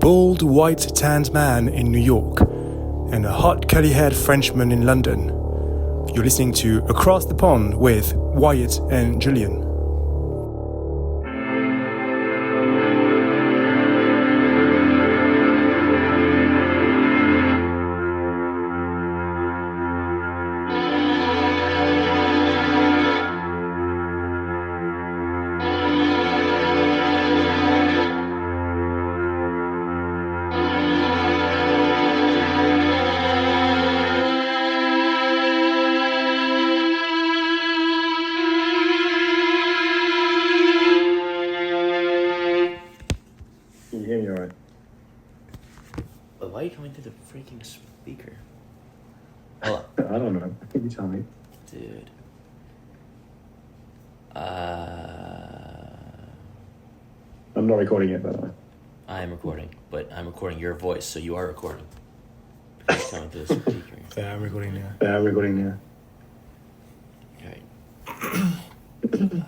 bald, white-tanned man in New York and a hot, curly-haired Frenchman in London. You're listening to Across the Pond with Wyatt and Julien. Why are you coming through the freaking speaker? Hold on. I don't know. I think you tell me. Dude. I'm not recording it, by the way. I am recording, but I'm recording your voice, so you are recording. It's coming through the speaker. Yeah, I'm recording now. Yeah, I'm recording now. Alright. Oh, God.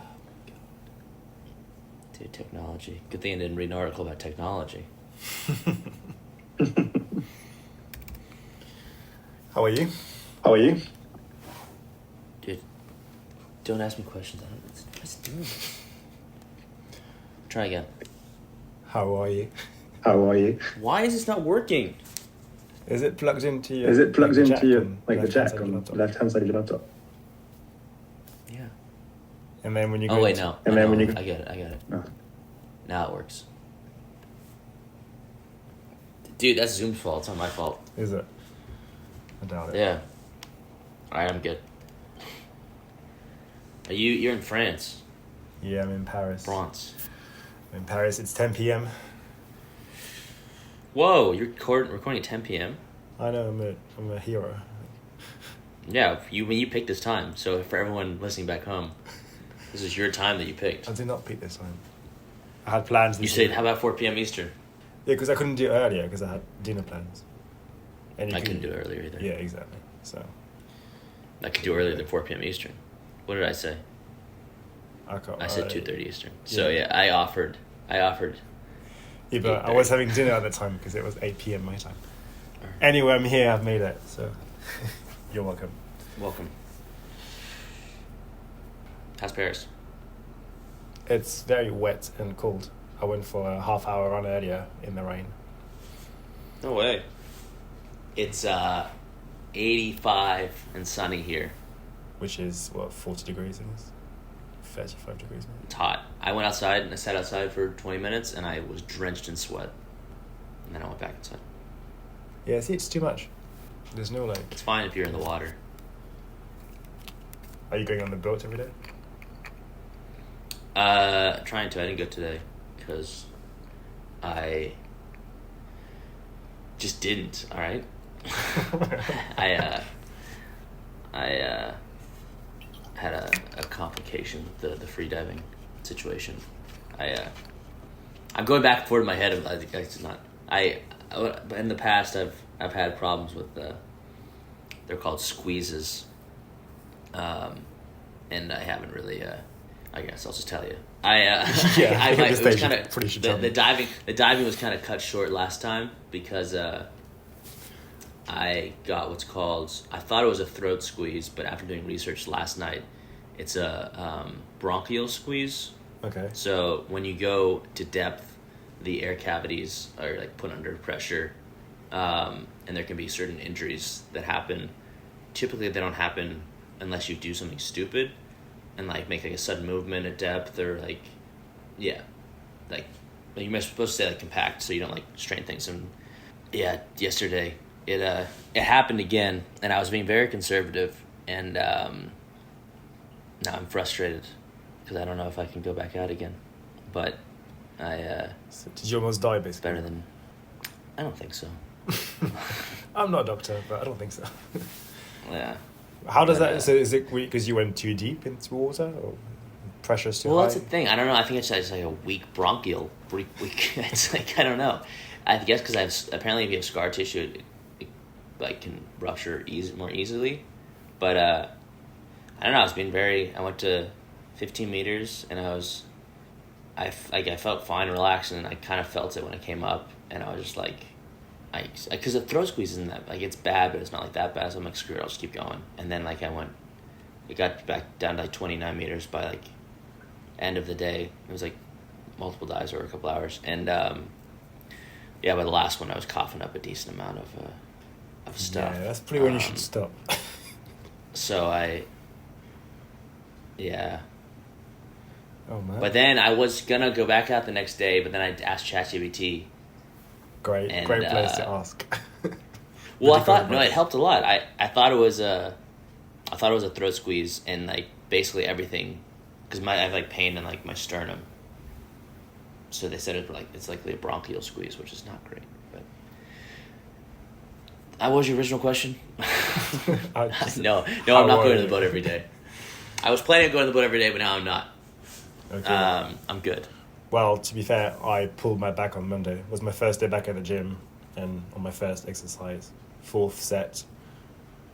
Dude, technology. Good thing I didn't read an article about technology. How are you? How are you? Dude, don't ask me questions. What's doing this? Try again. How are you? How are you? Why is this not working? Is it plugged into your... Is it plugged like, into your, on like the jack left-hand on side of the your laptop? left-hand side of your laptop? Yeah. And then when you go... Oh, wait, no. And then when you... I get it. No. Now it works. Dude, that's Zoom's fault. It's not my fault. Is it? I doubt it. Yeah. Alright, I'm good. You're in France. Yeah, I'm in Paris. France. I'm in Paris. It's 10 p.m. Whoa, you're recording at 10 p.m.? I know, I'm a hero. Yeah, when you picked this time. So for everyone listening back home, this is your time that you picked. I did not pick this time. I had plans. You said, how about 4 p.m. Eastern? Yeah, because I couldn't do it earlier because I had dinner plans. And I couldn't do it earlier either. Yeah, exactly. So I could do earlier than 4 p.m. Eastern. What did I say? I can't. I said 2:30 Eastern. So yeah, I offered. Yeah, but I was having dinner at the time because it was 8 p.m. my time. Anyway, I'm here. I've made it. So you're welcome. Welcome. How's Paris? It's very wet and cold. I went for a half-hour run earlier in the rain. No way. It's 85 and sunny here. Which is, 40 degrees it is? 35 degrees maybe. It's hot. I went outside and I sat outside for 20 minutes and I was drenched in sweat. And then I went back inside. Yeah, see, it's too much. There's no, It's fine if you're in the water. Are you going on the boat every day? Trying to. I didn't go today because I just didn't, alright? I had a complication with the free diving situation. I'm going back and forth in my head. I think it's not. In the past I've had problems with they're called squeezes, and I haven't really. I guess I'll just tell you. It was kind of the diving was kind of cut short last time because I got what's called, I thought it was a throat squeeze, but after doing research last night, it's a bronchial squeeze. Okay. So when you go to depth, the air cavities are like put under pressure, and there can be certain injuries that happen. Typically, they don't happen unless you do something stupid, and like make like a sudden movement at depth or like, yeah, like you're supposed to stay like compact so you don't like strain things. And yeah, yesterday it happened again, and I was being very conservative, and now I'm frustrated because I don't know if I can go back out again. But So did you almost die basically? Better than, I don't think so. I'm not a doctor, but I don't think so. Yeah. How does that? So is it because you went too deep into water, or pressure's too high? Well, that's the thing. I don't know. I think it's just like a weak bronchial. Weak. It's like I don't know. I guess because apparently if you have scar tissue, it like can rupture more easily. But I don't know. I went to 15 meters and I was I felt fine, relaxed, and I kind of felt it when I came up, and I was just like, because the throat squeeze isn't that, like, it's bad, but it's not like that bad, so I'm like, screw it, I'll just keep going. And then, like, it got back down to, like, 29 meters by, like, end of the day. It was, like, multiple dives over a couple hours. And, yeah, by the last one, I was coughing up a decent amount of stuff. Yeah, that's pretty when you should stop. So yeah. Oh, man. But then I was gonna go back out the next day, but then I asked ChatGPT. Great place to ask. Well, I thought it helped a lot. I thought it was a throat squeeze, and like basically everything, because I have like pain in like my sternum. So they said it's likely a bronchial squeeze, which is not great. But what was your original question? No, I'm not going to the boat every day. I was planning on going to the boat every day, but now I'm not. Okay. I'm good. Well, to be fair, I pulled my back on Monday. It was my first day back at the gym, and on my first exercise, 4th set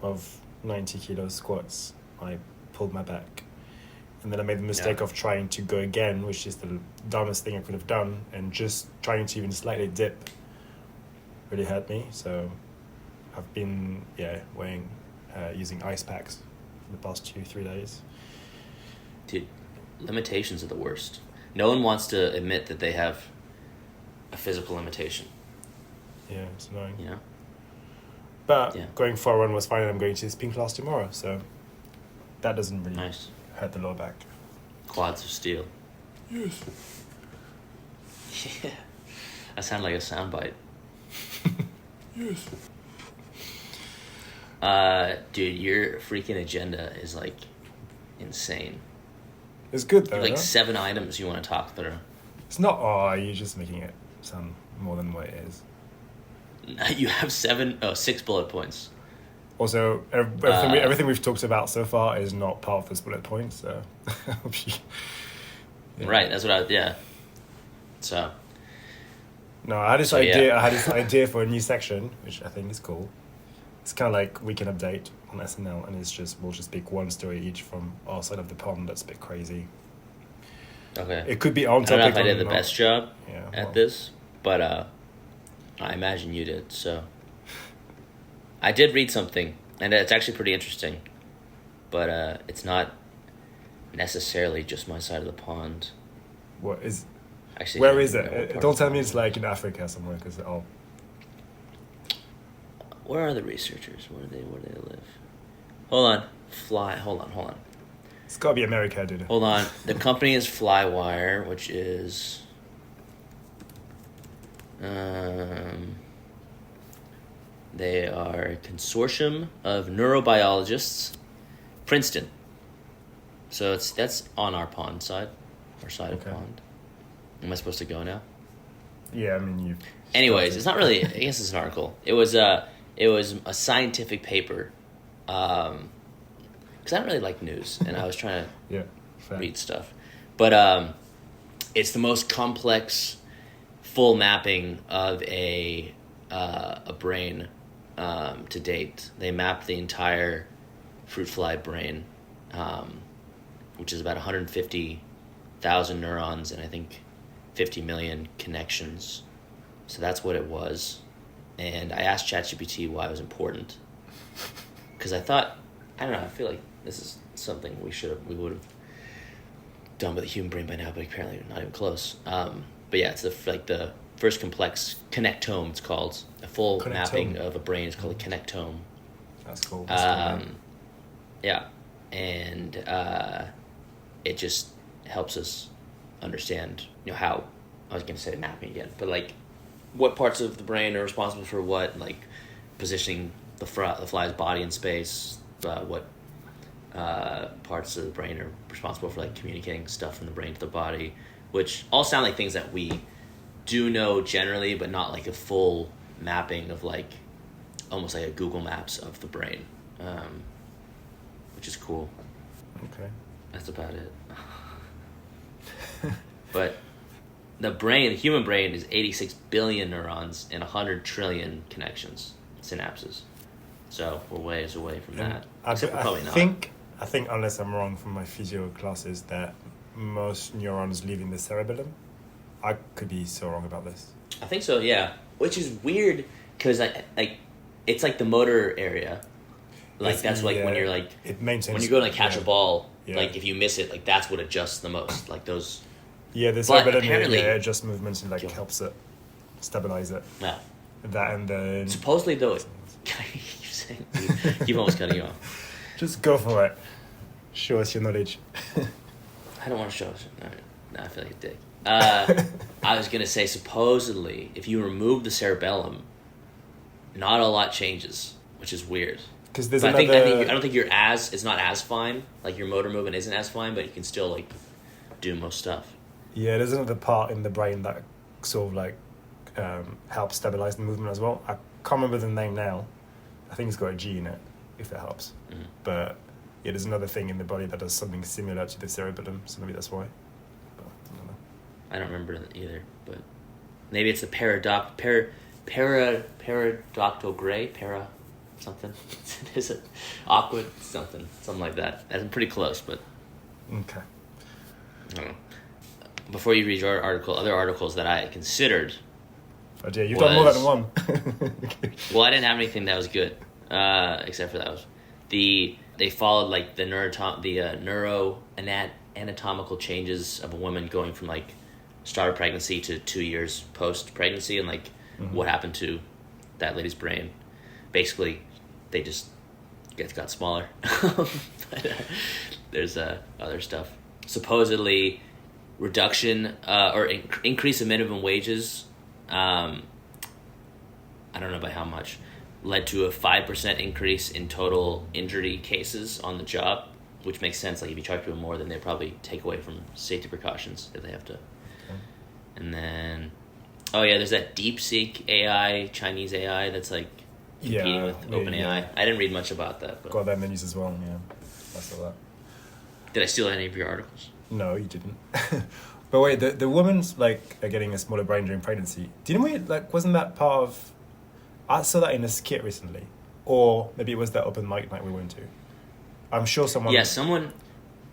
of 90 kilo squats, I pulled my back. And then I made the mistake of trying to go again, which is the dumbest thing I could have done, and just trying to even slightly dip really hurt me. So I've been, weighing, using ice packs for the past 2-3 days. Dude, limitations are the worst. No one wants to admit that they have a physical limitation. Yeah, it's annoying. You know? But going forward was fine, and I'm going to this pink class tomorrow, so that doesn't really hurt the lower back. Quads of steel. Yes. Yeah. That sounded like a soundbite. Yes. Dude, your freaking agenda is like insane. It's good though. You have like 7 items you want to talk through. It's not. You're just making it sound more than what it is. You have 6 bullet points. Also, everything we've talked about so far is not part of this bullet point, so. Right. That's what So. No, I had this idea. Yeah. I had this idea for a new section, which I think is cool. It's kind of like Weekend Update on SNL, and we'll just pick one story each from our side of the pond. That's a bit crazy. Okay. It could be on topic. I don't know if I did the best job at this, but I imagine you did. So I did read something, and it's actually pretty interesting, but it's not necessarily just my side of the pond. What is? Actually, where is it? Don't tell me it's like in Africa somewhere, because Where are the researchers? Where do they live? Hold on. It's got to be America, dude. Hold on. The company is Flywire, which is... they are a consortium of neurobiologists. Princeton. So that's on our pond side. Our side of pond. Am I supposed to go now? Yeah, I mean, you... Anyways, it's not really... I guess it's an article. It was a scientific paper. Because I don't really like news, and I was trying to read stuff. But it's the most complex full mapping of a brain to date. They mapped the entire fruit fly brain, which is about 150,000 neurons and I think 50 million connections. So that's what it was. And I asked ChatGPT why it was important. Because I thought, I don't know, I feel like this is something we would have done with the human brain by now, but apparently not even close. But yeah, it's the first complex connectome, it's called. A full mapping of a brain is called a connectome. That's cool. Yeah. And it just helps us understand, how, I was going to say mapping again, but like what parts of the brain are responsible for what, like positioning the fly's body in space, what parts of the brain are responsible for like communicating stuff from the brain to the body, which all sound like things that we do know generally, but not like a full mapping of like almost like a Google Maps of the brain, which is cool. Okay. That's about it. But the human brain is 86 billion neurons and 100 trillion connections, synapses. So we're ways away from that. Except we're probably not. I think, unless I'm wrong from my physio classes, that most neurons leaving the cerebellum. I could be so wrong about this. I think so, yeah. Which is weird because it's like the motor area. Like It's that's like when you're like it maintains, when you're going to catch a ball. Yeah. Like if you miss it, like that's what adjusts the most. Like those. Yeah, the But cerebellum apparently- adjusts movements and like helps it stabilize it. Yeah. That and then Supposedly though, keep almost cutting you off. just go for it. Show us your knowledge. I don't want to show us. No, I feel like a dick. I was gonna say supposedly if you remove the cerebellum, not a lot changes, which is weird. Because there's But another. I don't think it's not as fine. Like your motor movement isn't as fine, but you can still like do most stuff. Yeah, there's another part in the brain that sort of like helps stabilize the movement as well. I can't remember the name now. I think it's got a G in it, if that helps. Mhm. But yeah, there's another thing in the body that does something similar to the cerebellum, so maybe that's why. But I don't know. I don't remember that either, but maybe it's the paradoctal gray, something. Is it awkward something like that? That's pretty close, but Okay. I don't know. Before you read your article, other articles that I considered. Oh dear, you've done more than one. Well, I didn't have anything that was good, except for that was they followed like the anatomical changes of a woman going from like start of pregnancy to 2 years post pregnancy and like what happened to that lady's brain. Basically, they just got smaller. But, there's other stuff. Supposedly, reduction or increase of minimum wages. I don't know by how much. Led to a 5% increase in total injury cases on the job, which makes sense. Like if you charge people more, then they probably take away from safety precautions if they have to. Okay. And then, there's that DeepSeek AI, Chinese AI that's like competing with OpenAI. Yeah. I didn't read much about that. But got that in the news as well. Yeah, I saw that. Did I steal any of your articles? No, you didn't. But wait, the woman's like are getting a smaller brain during pregnancy. Didn't we like? Wasn't that part of? I saw that in a skit recently, or maybe it was that open mic night we went to. I'm sure someone. Yeah, someone.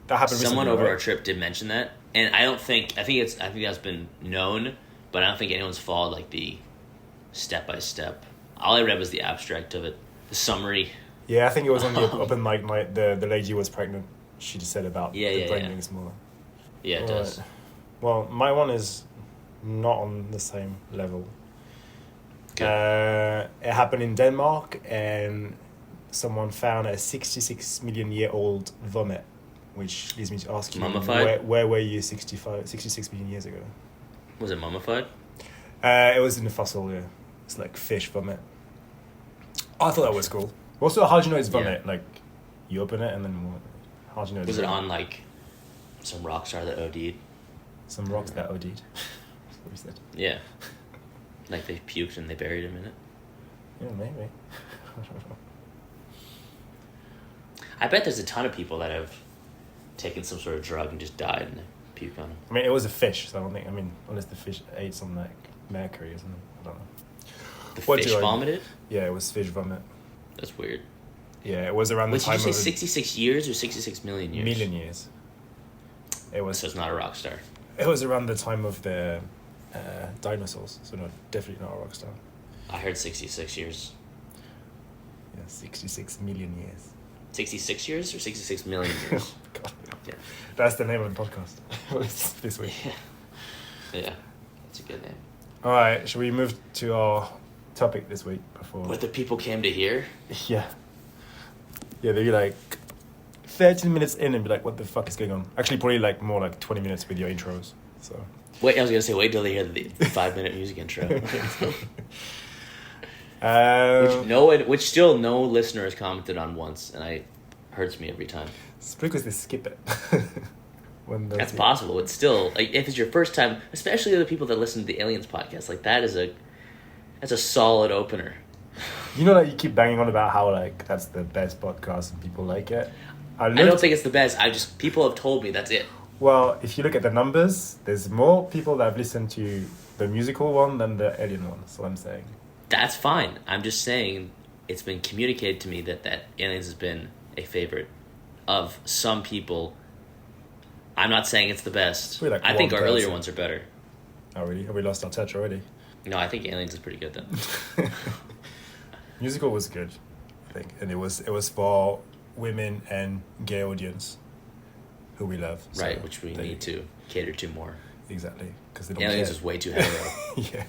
That happened. Someone recently, over right? our trip did mention that, and I think that's been known, but I don't think anyone's followed like the step by step. All I read was the abstract of it, the summary. Yeah, I think it was on the open mic night. The lady was pregnant. She just said about the brain being smaller. Yeah, it does. Well, my one is not on the same level. It happened in Denmark, and someone found a 66 million year old vomit, which leads me to ask you, mummified? Where were you 66 million years ago? Was it mummified? It was in the fossil, yeah. It's like fish vomit. I thought that was cool. Also, how do you know it's vomit? Yeah. Like, you open it and then what? How do you know it's Was it vomit? on like some rock star that OD'd? Some rocks that OD'd? That's what we said. Yeah. Like they puked and they buried him in it? Yeah, maybe. I bet there's a ton of people that have taken some sort of drug and just died and they puked on them. I mean, it was a fish, so I don't think, unless the fish ate some like mercury or something. I don't know. The fish vomited? Yeah, it was fish vomit. That's weird. Yeah, it was around the time of... Did you say 66 years or 66 million years? Million years. It was... So it's not a rock star. It was around the time of the dinosaurs, so no, definitely not a rock star. I heard 66 years. Yeah, 66 million years. 66 years or 66 million years? God. Yeah. That's the name of the podcast this week. Yeah, that's a good name. All right, should we move to our topic this week before... What the people came to hear? Yeah. Yeah, they'd be like 13 minutes in and be like, what the fuck is going on? Actually, probably like more like 20 minutes with your intros. So. Wait, I was going to say, wait till they hear the 5-minute music intro. Which still no listener has commented on once, and it hurts me every time. It's because they skip it. That's possible. It's still, like, if it's your first time, especially the people that listen to the Aliens podcast, like that's a solid opener. You know that you keep banging on about how like that's the best podcast and people like it. I don't think it's the best. People have told me that's it. Well, if you look at the numbers, there's more people that have listened to the musical one than the alien one. That's what I'm saying. That's fine. I'm just saying it's been communicated to me that Aliens has been a favorite of some people. I'm not saying it's the best. We're like I think one our earlier person. ones are better. Oh, really? Have we lost our touch already? No, I think Aliens is pretty good then. Musical was good, I think, and it was for women and gay audience, who we love. So Right, which we need to cater to more. Exactly, because they don't Aliens care. is way too hetero. Yeah.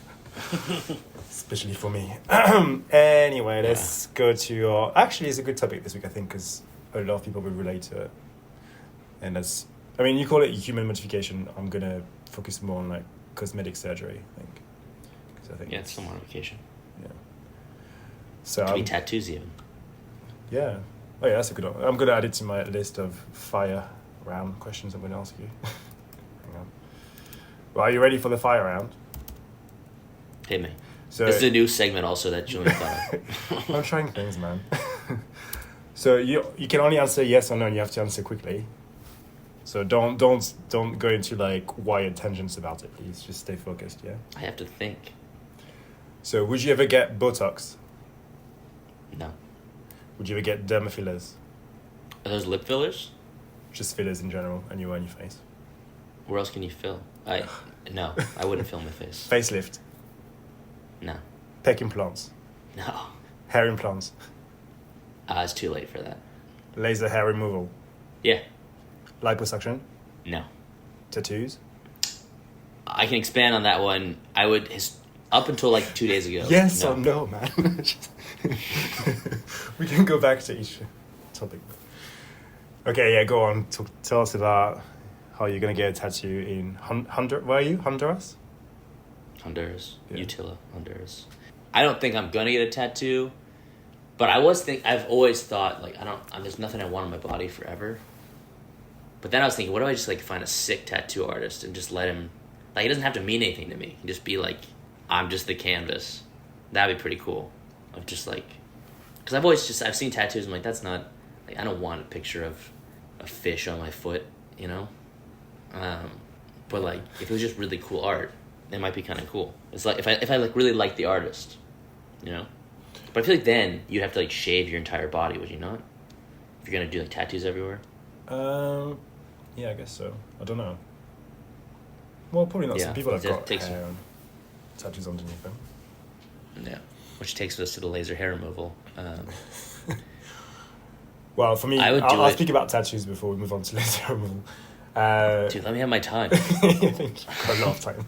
Especially for me. Anyway, let's go to your... Actually, it's a good topic this week, I think, because a lot of people will relate to it. And that's... I mean, you call it human modification. I'm going to focus more on, like, cosmetic surgery, I think. 'Cause I think It's some modification. Yeah. So, Could be tattoos even. yeah. Oh, yeah, that's a good one. I'm going to add it to my list of fire round questions I'm going to ask you. Hang on. Well, are you ready for the fire round? Hit me. So, This is a new segment also that Julian thought of. I'm trying things, man. So you can only answer yes or no, and you have to answer quickly. So don't go into like wired tangents about it, please. Just stay focused, yeah? I have to think. So would you ever get Botox? No. Would you ever get derma fillers? Are those lip fillers? Just fillers in general, and you on your face. Where else can you fill? No, I wouldn't fill my face. Facelift, No. pec implants, No. hair implants, It's too late for that. laser hair removal, Yeah. liposuction, No. tattoos. I can expand on that one. I would up until like 2 days ago. Yes no. or no, man. We can go back to each topic. Okay, yeah, go on. Tell us about how you're going to get a tattoo in Honduras. Where are you? Honduras? Honduras. Yeah. Utila, Honduras. I don't think I'm gonna get a tattoo, but I've always thought like there's nothing I want on my body forever. But then I was thinking, what if I just like find a sick tattoo artist and just let him, like, it doesn't have to mean anything to me. Just be like, I'm just the canvas. That'd be pretty cool. Of just like, because I've seen tattoos. I'm like, that's not, like, I don't want a picture of a fish on my foot, you know. But like, if it was just really cool art, it might be kind of cool. It's like if I like really like the artist, you know. But I feel like then you'd have to like shave your entire body, would you not? If you're gonna do like tattoos everywhere. Yeah, I guess so. I don't know. Well, probably not. Yeah, Some people have it got takes- hair tattoos underneath them. Yeah, which takes us to the laser hair removal. Well, for me, I would do I'll it- speak about tattoos before we move on to laser removal. Dude, let me have my time. I think you've got a lot of time.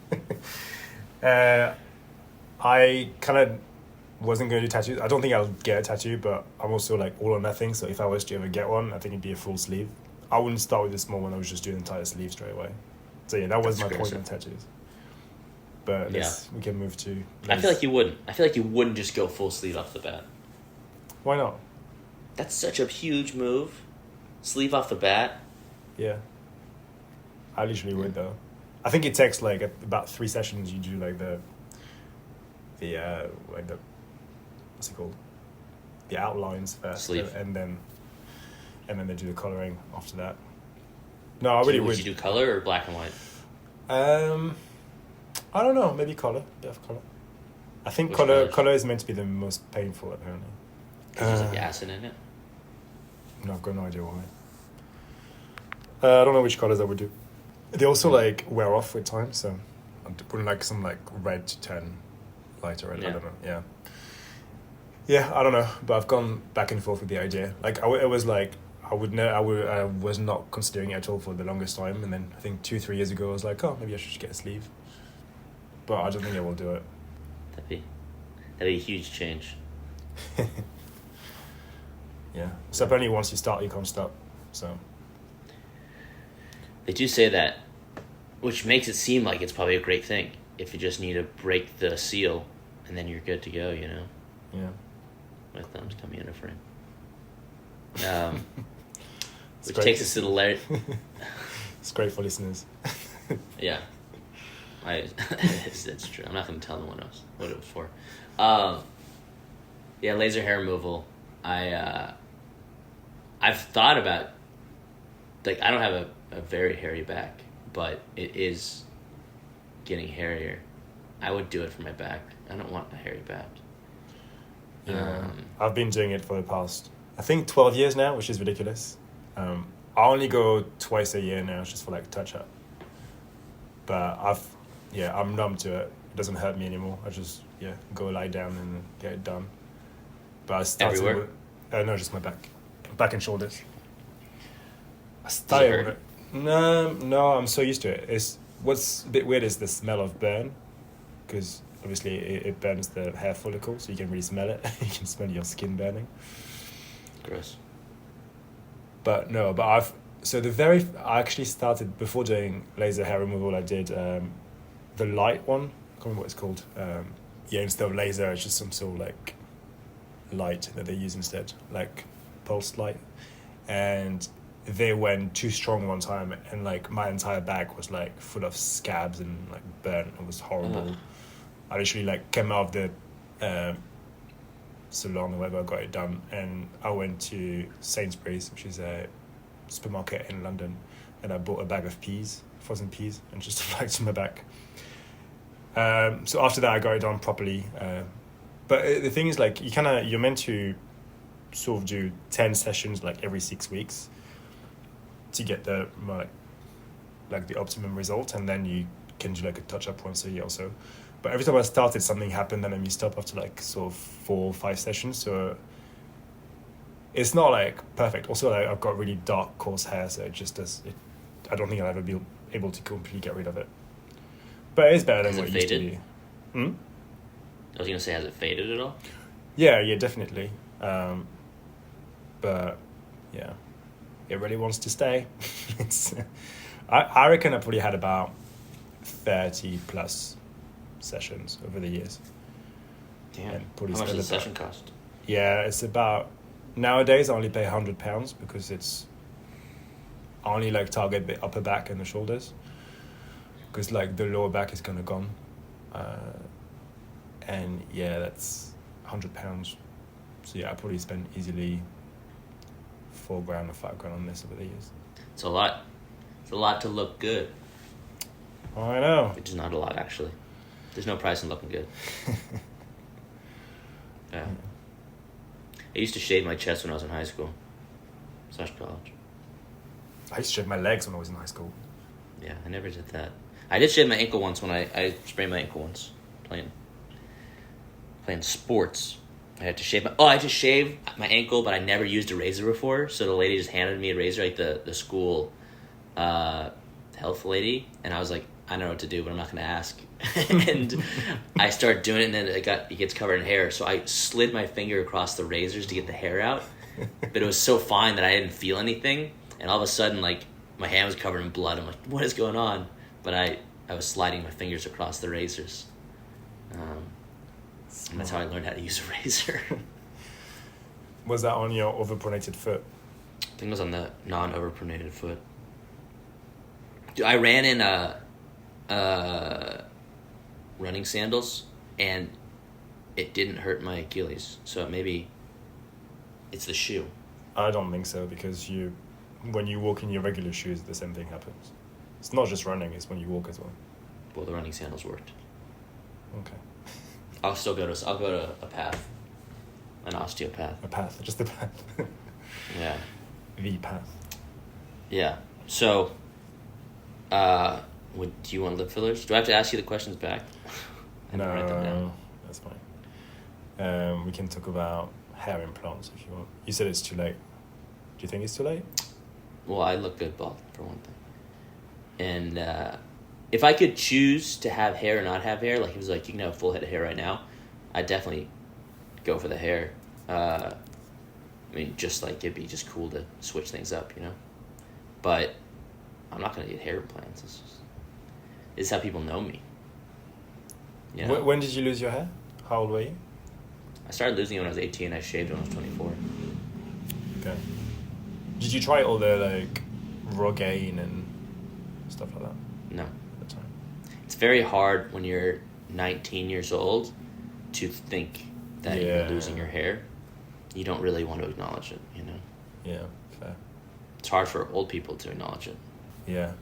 I kind of wasn't going to do tattoos. I don't think I'll get a tattoo, but I'm also like all or nothing. So if I was to ever get one, I think it'd be a full sleeve. I wouldn't start with a small one. I would just do an entire sleeve straight away. So yeah, that was That's my point crazy. on tattoos. But we can move to... I feel like you wouldn't. I feel like you wouldn't just go full sleeve off the bat. Why not? That's such a huge move. Sleeve off the bat. Yeah. I literally would though. I think it takes like about 3 sessions. You do like the what's it called? The outlines first, Sleeve. and then they do the coloring after that. No, I really Would would. you do color or black and white? I don't know. Maybe color. Bit of color. I think Which color colors? color is meant to be the most painful apparently. Because there's like acid in it. No, I've got no idea why. I don't know which colors I would do. They also like wear off with time, so I wouldn't like some like red to turn lighter red. I Yeah. don't know. Yeah. Yeah, I don't know, but I've gone back and forth with the idea. Like it was like I was not considering it at all for the longest time, and then I think 2-3 years ago I was like, oh, maybe I should just get a sleeve. But I don't think I will do it. That'd be a huge change. Yeah. So apparently once you start, you can't stop. So. They do say that, which makes it seem like it's probably a great thing. If you just need to break the seal, and then you're good to go, you know? Yeah. My thumb's coming into frame. Which great. takes us to the layer. It's great for listeners. Yeah. It's true. I'm not going to tell anyone else what it was for. Yeah, laser hair removal. I've thought about, like, I don't have a very hairy back, but it is getting hairier. I would do it for my back. I don't want a hairy back. Yeah. I've been doing it for the past, I think 12 years now, which is ridiculous. I only go twice a year now, just for like touch up. But I'm numb to it. It doesn't hurt me anymore. I just go lie down and get it done. But I started Everywhere? with, no, just my back and shoulders. I Does it started hurt? with it. No, I'm so used to it. It's what's a bit weird is the smell of burn, because obviously it burns the hair follicle, so you can really smell it. You can smell your skin burning. Gross. But no, I actually started before doing laser hair removal. I did the light one. I can't remember what it's called. Instead of laser, it's just some sort of like light that they use instead, like pulse light. And they went too strong one time, and like my entire back was like full of scabs and like burn. It was horrible. Ugh. I literally like came out of the salon or whatever, I got it done, and I went to Sainsbury's, which is a supermarket in London, and I bought a bag of frozen peas, and just applied to my back. So after that, I got it done properly. But the thing is, like, you're meant to sort of do 10 sessions like every 6 weeks to get the like the optimum result, and then you can do like a touch up once a year or so. But every time I started, something happened, and then you stop after like sort of 4 or 5 sessions. So it's not like perfect. Also, like, I've got really dark, coarse hair, so it just does it. I don't think I'll ever be able to completely get rid of it. But it is better than Has what it it used to faded? be. I was gonna say, has it faded at all? Yeah, definitely. But yeah, it really wants to stay. It's. I reckon I probably had about 30 plus sessions over the years. Damn. And How probably much still does a about- session cost? Yeah, it's about nowadays I only pay £100 because I only like target the upper back and the shoulders, because like the lower back is kind of gone, and yeah, that's £100. So yeah, I probably spent easily £4,000 or £5,000 on this over the years. It's a lot. It's a lot to look good, I know. which is not a lot actually. There's no price in looking good. Yeah. I used to shave my chest when I was in high school / college. I used to shave my legs when I was in high school. Yeah, I never did that. I did shave my ankle once when I sprained my ankle once playing sports. I had to shave my ankle, but I never used a razor before. So the lady just handed me a razor, like the school health lady, and I was like, I don't know what to do, but I'm not going to ask. And I started doing it, and then it gets covered in hair. So I slid my finger across the razors to get the hair out, but it was so fine that I didn't feel anything. And all of a sudden, like, my hand was covered in blood. I'm like, what is going on? But I was sliding my fingers across the razors. And that's how I learned how to use a razor. Was that on your overpronated foot? I think it was on the non-overpronated foot. Dude, I ran in running sandals, and it didn't hurt my Achilles. So maybe it's the shoe. I don't think so, because when you walk in your regular shoes, the same thing happens. It's not just running; it's when you walk as well. Well, the running sandals worked. Okay. I'll go to a path, an osteopath. A path, just a path. Yeah. The path. Yeah. So, do you want lip fillers? Do I have to ask you the questions back? I have to write them down. No, that's fine. We can talk about hair implants if you want. You said it's too late. Do you think it's too late? Well, I look good bald, for one thing. And if I could choose to have hair or not have hair, like it was like you can have a full head of hair right now, I'd definitely go for the hair. I mean, just like it'd be just cool to switch things up, you know? But I'm not going to get hair implants. It's how people know me. You know? When did you lose your hair? How old were you? I started losing it when I was 18. I shaved when I was 24. Okay. Did you try all the like Rogaine and stuff like that No. at the time? It's very hard when you're 19 years old to think that you're losing your hair. You don't really want to acknowledge it, you know? Yeah, fair. It's hard for old people to acknowledge it. Yeah.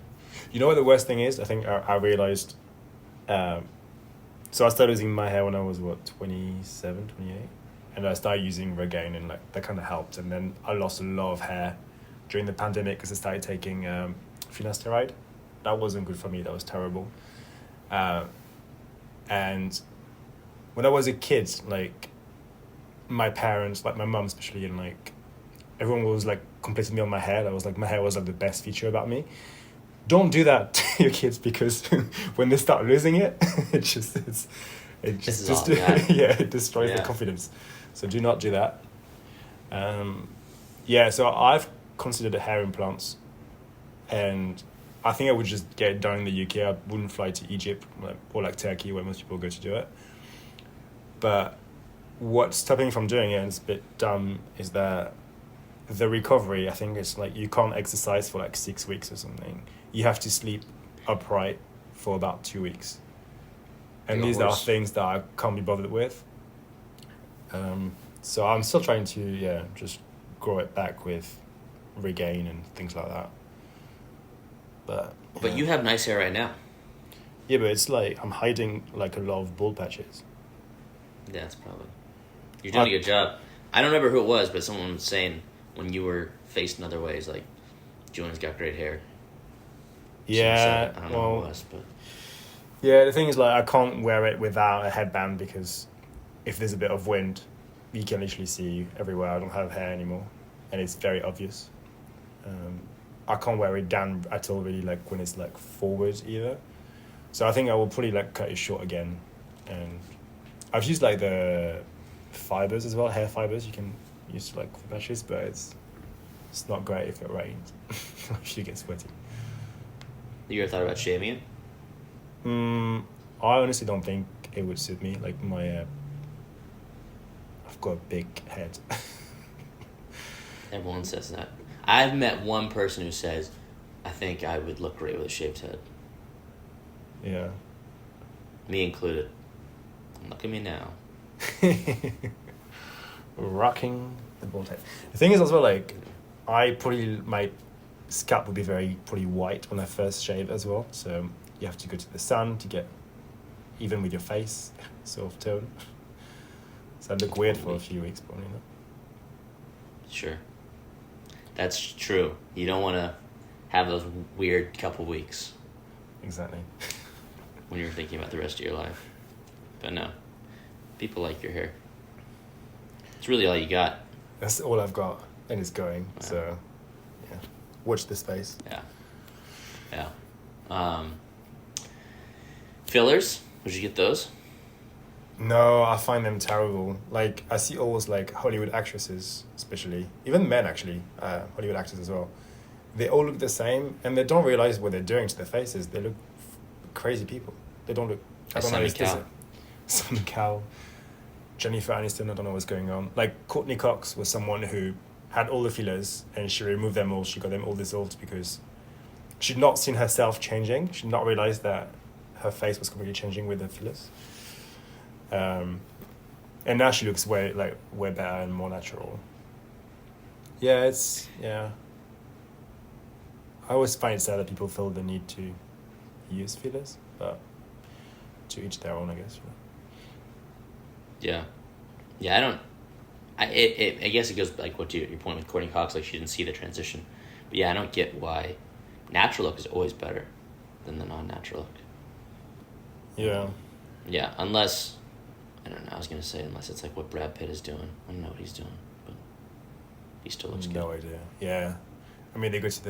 You know what the worst thing is? I think I realized... so I started losing my hair when I was, 27, 28? And I started using Rogaine, and like that kind of helped. And then I lost a lot of hair during the pandemic because I started taking finasteride. That wasn't good for me. That was terrible. And when I was a kid, like my parents, like my mum especially, and like everyone was like complimenting me on my hair. I was like, my hair was like the best feature about me. Don't do that to your kids because when they start losing it, it just it destroys the confidence. So do not do that. So I've considered hair implants, and I think I would just get it done in the UK. I wouldn't fly to Egypt or like Turkey where most people go to do it. But what's stopping me from doing it, and it's a bit dumb, is that the recovery, I think it's like you can't exercise for like 6 weeks or something. You have to sleep upright for about 2 weeks. And these are things that I can't be bothered with. So I'm still trying to, just grow it back with Regain and things like that. But you have nice hair right now. Yeah, but it's like I'm hiding like a lot of bald patches. Yeah, that's probably. You're doing a good job. I don't remember who it was, but someone was saying when you were faced in other ways, like, Julian's got great hair. Yeah, I don't know who it was, but. Yeah, the thing is, like, I can't wear it without a headband because if there's a bit of wind, you can literally see everywhere. I don't have hair anymore, and it's very obvious. I can't wear it down at all, really, like, when it's, like, forward either. So I think I will probably, like, cut it short again. And I've used, like, the fibers as well, hair fibers you can use, like, for patches, but it's not great if it rains. If you get sweaty. You ever thought about shaving it? I honestly don't think it would suit me. Like I've got a big head. Everyone says that. I've met one person who says, I think I would look great with a shaved head. Yeah. Me included. Look at me now. Rocking the bald head. The thing is also, like, my scalp would be pretty white when I first shave as well. So you have to go to the sun to get even with your face sort of tone. So I look weird for a few weeks, probably not. Sure. That's true. You don't want to have those weird couple weeks. Exactly. When you're thinking about the rest of your life. But no. People like your hair. It's really all you got. That's all I've got, and it's going. Wow. So, yeah. Watch this space. Yeah. Fillers? Would you get those? No, I find them terrible. Like, I see always, like, Hollywood actresses, especially. Even men, actually. Hollywood actors as well. They all look the same, and they don't realize what they're doing to their faces. They look crazy people. They don't look... I don't know if it's Simon Cowell. Jennifer Aniston, I don't know what's going on. Like, Courtney Cox was someone who had all the fillers, and she removed them all. She got them all dissolved because she'd not seen herself changing. She'd not realized that her face was completely changing with the fillers. And now she looks way better and more natural. Yeah, I always find it sad that people feel the need to use fillers, but to each their own, I guess. Yeah, I guess it goes like what your point with Courtney Cox, like she didn't see the transition. But yeah, I don't get why natural look is always better than the non-natural look. Yeah, unless I don't know. I was gonna say unless it's like what Brad Pitt is doing. I don't know what he's doing, but he still looks good. No idea. Yeah, I mean they go to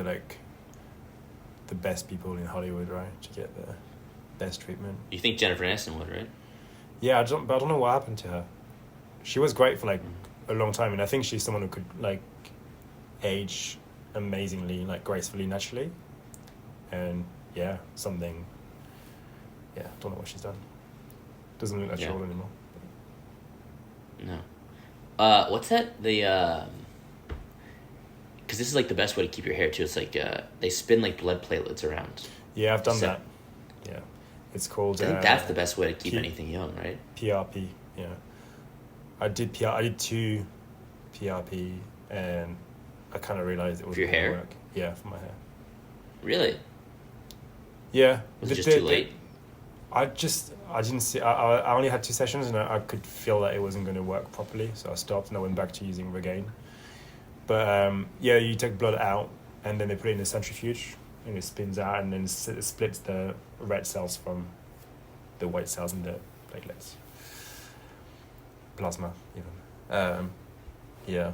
the best people in Hollywood, right, to get the best treatment. You think Jennifer Aniston would, right? Yeah, but I don't know what happened to her. She was great for like a long time, and I think she's someone who could like age amazingly, like gracefully, naturally. And I don't know what she's done. Doesn't look natural anymore. No. What's that? Because this is like the best way to keep your hair too. It's like they spin like blood platelets around. Yeah, I've done that. Yeah, it's called. I think that's the best way to keep anything young, right? PRP. Yeah, I did 2 PRP, and I kind of realized it was for your hair. Work. Yeah, for my hair. Really? Yeah. Was it just too late? I didn't see. I only had 2 sessions, and I could feel that it wasn't going to work properly, so I stopped and I went back to using Regain. But yeah, you take blood out, and then they put it in a centrifuge, and it spins out, and then it splits the red cells from the white cells and the platelets, plasma even. Yeah,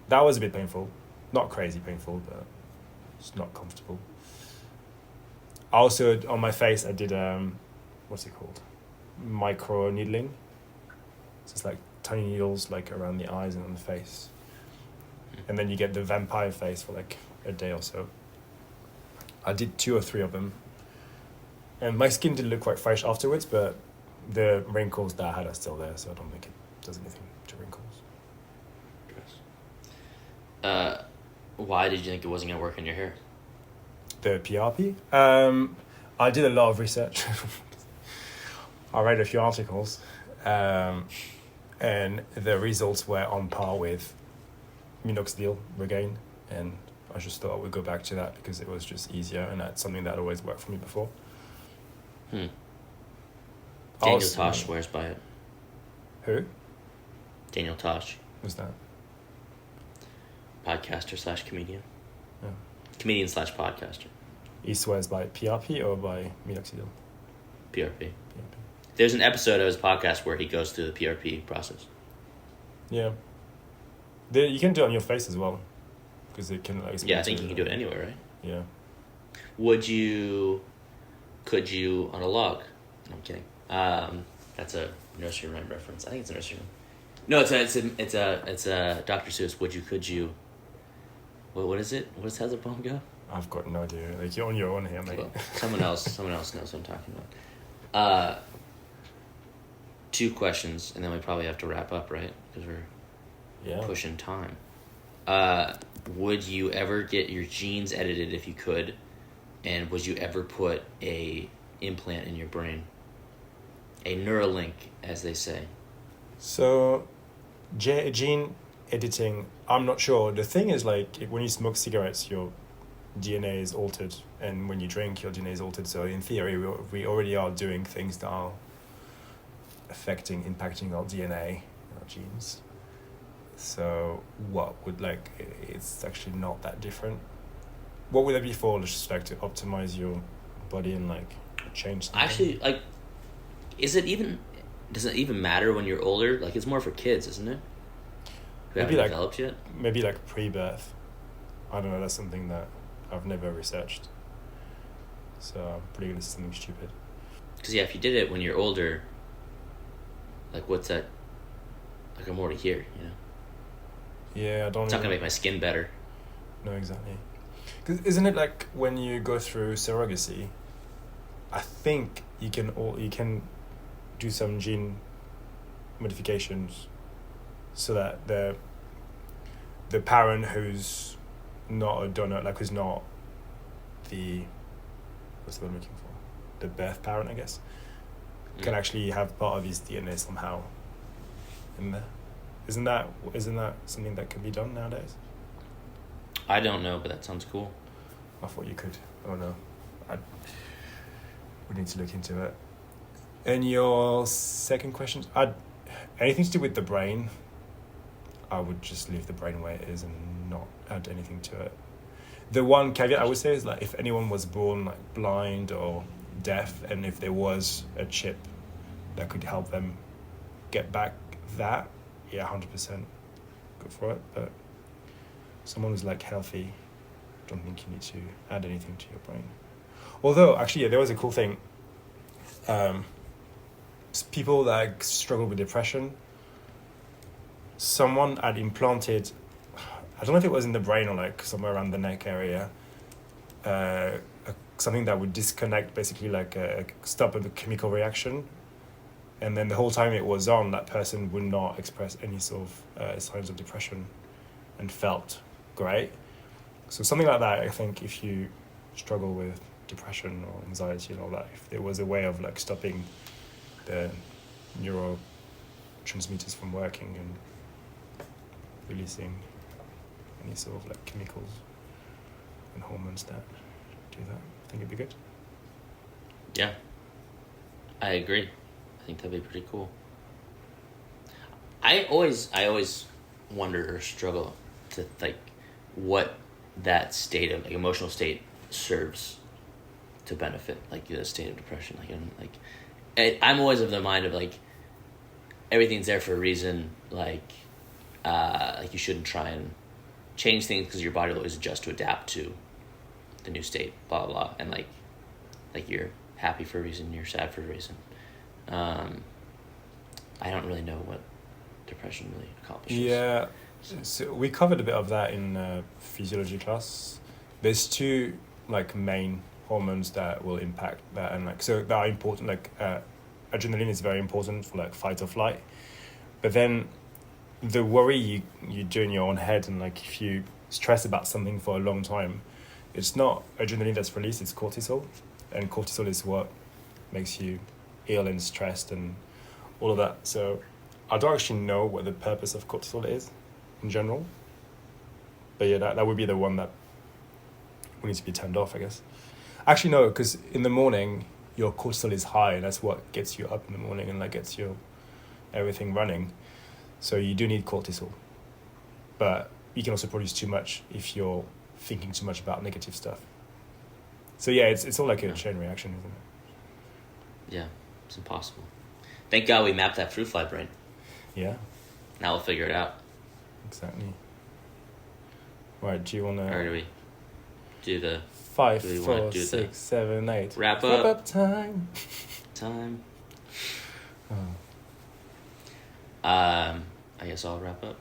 that was a bit painful. Not crazy painful, but it's not comfortable. Also, on my face, I did what's it called? Micro needling. So it's like tiny needles like around the eyes and on the face. And then you get the vampire face for like a day or so. I did 2 or 3 of them. And my skin did look quite fresh afterwards, but the wrinkles that I had are still there, so I don't think it does anything to wrinkles. Why did you think it wasn't going to work in your hair? The PRP? I did a lot of research. I read a few articles, and the results were on par with minoxidil Regain, and I just thought I would go back to that because it was just easier, and that's something that always worked for me before. Daniel Tosh swears by it. Who? Daniel Tosh. Who's that? Podcaster / comedian. Yeah. Comedian / podcaster. He swears by PRP or by minoxidil? PRP. There's an episode of his podcast where he goes through the PRP process. Yeah. You can do it on your face as well, because it can like. Yeah, I think you can do it anywhere, right? Yeah. Could you on a log? No, I'm kidding. That's a nursery rhyme reference. I think it's a nursery rhyme. No, it's a Dr. Seuss. Could you? What is it? How's the poem go? I've got no idea. Like, you're on your own here, mate. Well, someone else knows what I'm talking about. 2 questions, and then we probably have to wrap up, right? Because we're pushing time. Would you ever get your genes edited if you could? And would you ever put a implant in your brain? A Neuralink, as they say. So, gene editing, I'm not sure. The thing is, like, when you smoke cigarettes, your DNA is altered, and when you drink, your DNA is altered. So in theory, we already are doing things that are impacting our DNA, our genes. So it's actually not that different. What would that be for? Just like to optimize your body and like change something? Actually, like, does it even matter when you're older? Like, it's more for kids, isn't it? Who haven't developed yet? Maybe like pre-birth. I don't know, that's something that I've never researched. So I'm pretty gonna say something stupid. Because if you did it when you're older, like, what's that? Like, I'm already here, you know? Yeah, I don't. It's not gonna make my skin better. No, exactly. Because isn't it like when you go through surrogacy? I think you can do some gene modifications so that the parent who's not a donor, like who's not what's the word I'm looking for? The birth parent, I guess, can actually have part of his DNA somehow in there. Isn't that something that can be done nowadays? I don't know, but that sounds cool. I thought you could. Oh no, we need to look into it. And your second question, anything to do with the brain, I would just leave the brain where it is and not add anything to it. The one caveat I would say is, like, if anyone was born like blind or deaf, and if there was a chip that could help them get back that, yeah, 100% go for it. But someone who's like healthy, I don't think you need to add anything to your brain. Although, actually, yeah, there was a cool thing. People that struggle with depression, someone had implanted, I don't know if it was in the brain or like somewhere around the neck area, something that would disconnect, basically like stop a chemical reaction. And then the whole time it was on, that person would not express any sort of signs of depression and felt great. So something like that, I think, if you struggle with depression or anxiety and all that, if there was a way of like stopping the neurotransmitters from working and releasing any sort of like chemicals and hormones that do that, I think it'd be good. Yeah, I agree. I think that'd be pretty cool. I always wonder or struggle to like what that state of like emotional state serves to benefit like the state of depression. I'm always of the mind of like everything's there for a reason. Like you shouldn't try and change things because your body will always adjust to adapt to the new state. Blah blah blah. And like you're happy for a reason, you're sad for a reason. I don't really know what depression really accomplishes. Yeah, so we covered a bit of that in physiology class. There's two like main hormones that will impact that, and like so that are important. Like adrenaline is very important for like fight or flight, but then the worry you do in your own head, and like if you stress about something for a long time, it's not adrenaline that's released, it's cortisol, and cortisol is what makes you ill and stressed and all of that. So I don't actually know what the purpose of cortisol is in general, but yeah, that would be the one that would need to be turned off, I guess. Actually no, because in the morning your cortisol is high, and that's what gets you up in the morning and like gets your everything running. So you do need cortisol, but you can also produce too much if you're thinking too much about negative stuff. So yeah, it's all like a chain reaction, isn't it? Yeah, it's impossible. Thank God we mapped that fruit fly brain. Yeah. Now we'll figure it out. Exactly. Right, do you want to... Or do we do the... 5, do we 4, wanna do 6, 7, 8. Wrap Wrap up. up time. Time. Oh. I guess I'll wrap up.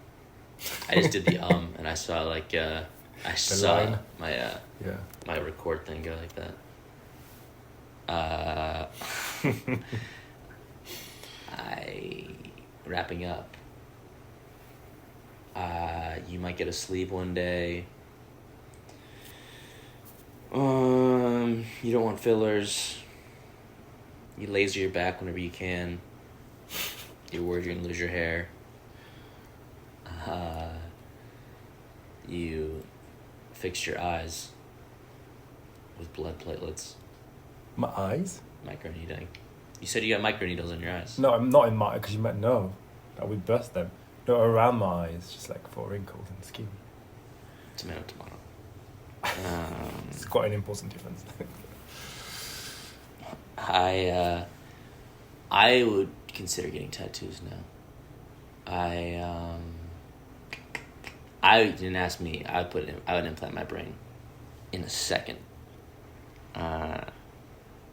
I just did the and I saw like I saw line. my Yeah. my record thing go like that. Wrapping up. You might get a sleeve one day. You don't want fillers. You laser your back whenever you can. You're worried you're gonna lose your hair. You fixed your eyes with blood platelets. My eyes? Microneedling. You said you got microneedles in your eyes. No, I'm not in my... Because you meant no. That would burst them. No, around my eyes, just like for wrinkles and skin. Tomato. It's quite an important difference. I would consider getting tattoos now. I didn't ask me. I would implant my brain in a second. I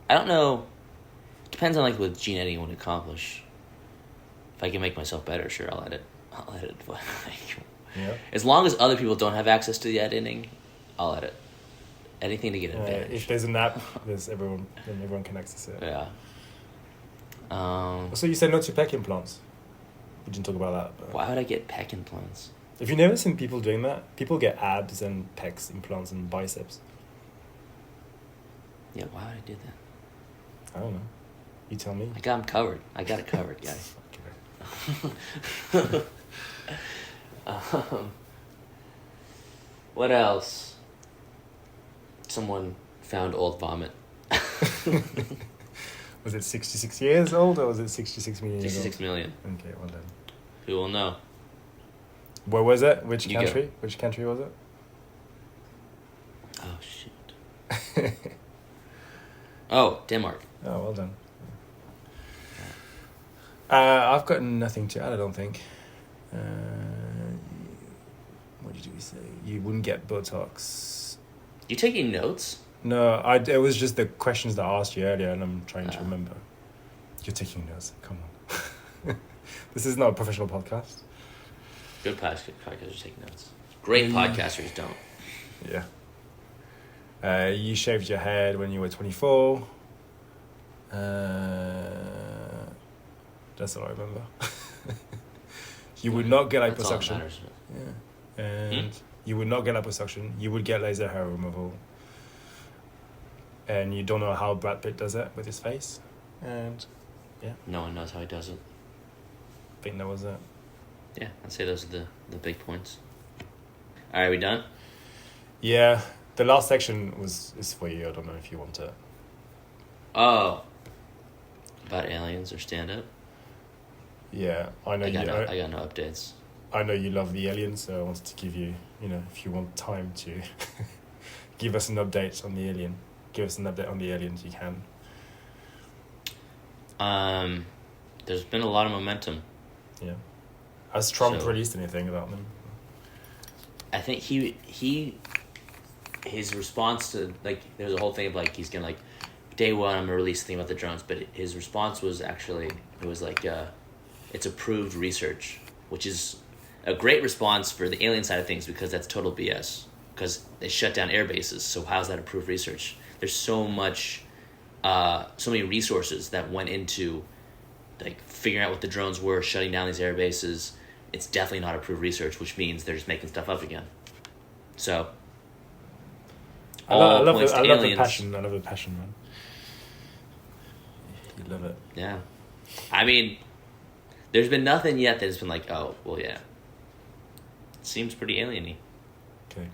don't know. Depends on like what gene editing would accomplish. If I can make myself better, sure, I'll edit. But Yeah. as long as other people don't have access to the editing, I'll edit. Anything to get an advantage. If there's an app, then everyone can access it. Yeah. So you said no to pec implants. We didn't talk about that. But Why would I get pec implants? have you never seen people doing that? People get abs and pecs implants and biceps. Yeah, why would I do that? I don't know. You tell me. I got them covered. I got it covered, guys. Okay. What else? Someone found old vomit. Was it 66 years old or was it 66 million years 66 old? million. Okay, well done. Who will know? Where was it? Which You country? go. Which country was it? Oh, shit. Oh, Denmark. Oh, well done. I've got nothing to add, I don't think. What did we say? You wouldn't get Botox. You taking notes? No, it was just the questions that I asked you earlier, and I'm trying to remember. You're taking notes. Come on. This is not a professional podcast. Good podcasters take notes. Great podcasters don't. Yeah. You shaved your head when you were 24. That's all I remember. You would not get That's all that liposuction. matters. Yeah. And you would not get liposuction. You would get laser hair removal. And you don't know how Brad Pitt does it with his face. And yeah, No one knows how he does it. I think that was it. Yeah, I'd say those are the big points. All right, we done? Yeah, the last section is for you. I don't know if you want to. Oh. About aliens or stand-up? Yeah, I know I you. got no updates. I know you love the aliens, so I wanted to give you, if you want time to give us an update on the alien, you can. There's been a lot of momentum. Yeah. Has Trump So- released anything about them? I think his response to, like, there's a whole thing of, like, he's gonna, like, day one, I'm gonna release a thing about the drones, but his response was actually, it was like, it's approved research, which is a great response for the alien side of things, because that's total BS, because they shut down air bases. So how's that approved research? There's so many resources that went into, like, figuring out what the drones were, shutting down these air bases. It's definitely not approved research, which means they're just making stuff up again. So I love points to the aliens. passion. I love the passion, man. You love it. Yeah. I mean, there's been nothing yet that has been like, oh, well, yeah. It seems pretty alien-y. Okay.